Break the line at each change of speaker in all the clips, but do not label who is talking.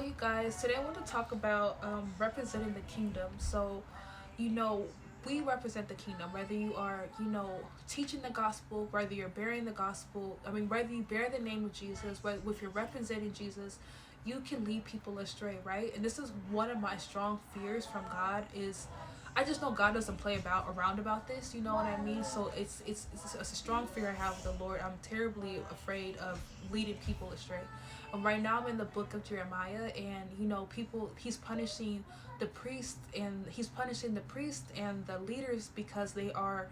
you guys, today I want to talk about representing the kingdom. So, you know, we represent the kingdom, whether you are, teaching the gospel, whether you're bearing the gospel, whether you bear the name of Jesus, whether if you're representing Jesus, you can lead people astray, right? And this is one of my strong fears from God is I just know God doesn't play about around about this, you know what I mean? So it's a strong fear I have of the Lord. I'm terribly afraid of leading people astray. Right now I'm in the book of Jeremiah, and people he's punishing the priest, and the leaders because they are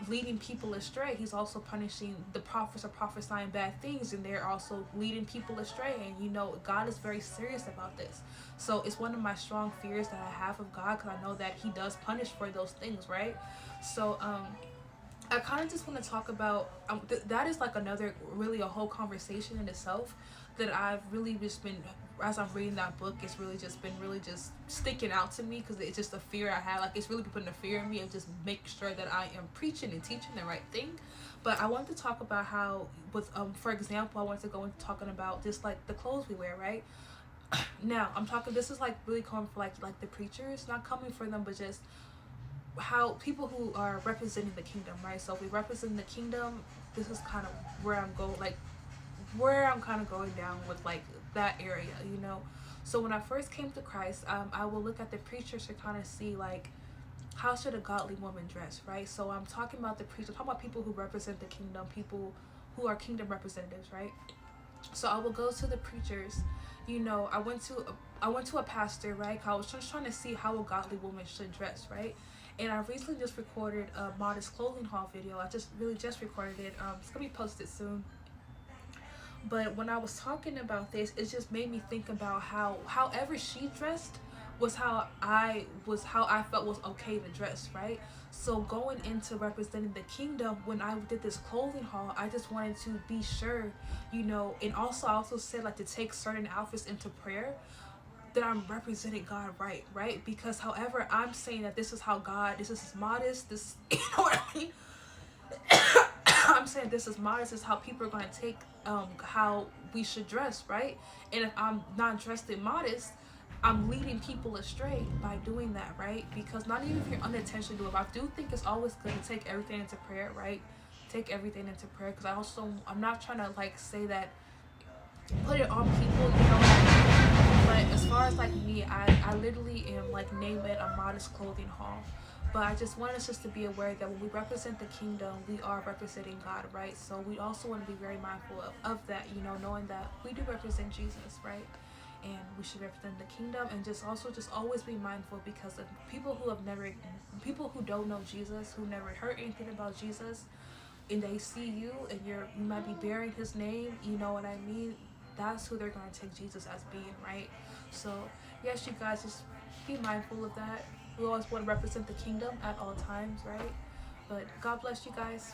leading people astray. He's also punishing the prophets are prophesying bad things, and they're also leading people astray. And God is very serious about this. So it's one of my strong fears that I have of God, because I know that He does punish for those things, right? So I kind of just want to talk about that is like another really a whole conversation in itself that I've really just been as I'm reading that book. It's really just been really just sticking out to me, because it's just a fear I have. Like, it's really putting a fear in me of just making sure that I am preaching and teaching the right thing. But I wanted to talk about how with for example, I wanted to go into talking about just like the clothes we wear, right? Now I'm talking, this is like really coming for like the preachers, not coming for them, but just how people who are representing the kingdom, right? So if we represent the kingdom, this is kind of where I'm going, like where I'm kind of going down with like that area. So when I first came to Christ, I will look at the preachers to kind of see like how should a godly woman dress, right? So I'm talking about the preachers, I'm talking about people who represent the kingdom, people who are kingdom representatives, right? So I will go to the preachers. I went to a pastor, right? I was just trying to see how a godly woman should dress, right? And I recently just recorded a modest clothing haul video. I just recorded it. It's gonna be posted soon. But when I was talking about this, it just made me think about how however she dressed was how I felt was okay to dress, right? So going into representing the kingdom, when I did this clothing haul, I just wanted to be sure, and also I also said like to take certain outfits into prayer, that I'm representing God right? Because however I'm saying that this is modest, this you know what I mean? I'm saying this is modest, is how people are gonna take how we should dress, right? And if I'm not dressed in modest, I'm leading people astray by doing that, right? Because not even if you're unintentionally doing it, I do think it's always good to take everything into prayer, right? Take everything into prayer, because I'm not trying to like say that put it on people, but as far as like me, I literally am like name it a modest clothing haul. But I just want us just to be aware that when we represent the kingdom, we are representing God, right? So we also want to be very mindful of that, knowing that we do represent Jesus, right? And we should represent the kingdom, and just always be mindful, because of people who don't know Jesus, who never heard anything about Jesus, and they see you and you might be bearing his name, you know what I mean? That's who they're going to take Jesus as being, right? So yes, you guys, just be mindful of that. We always want to represent the kingdom at all times, right? But God bless you guys.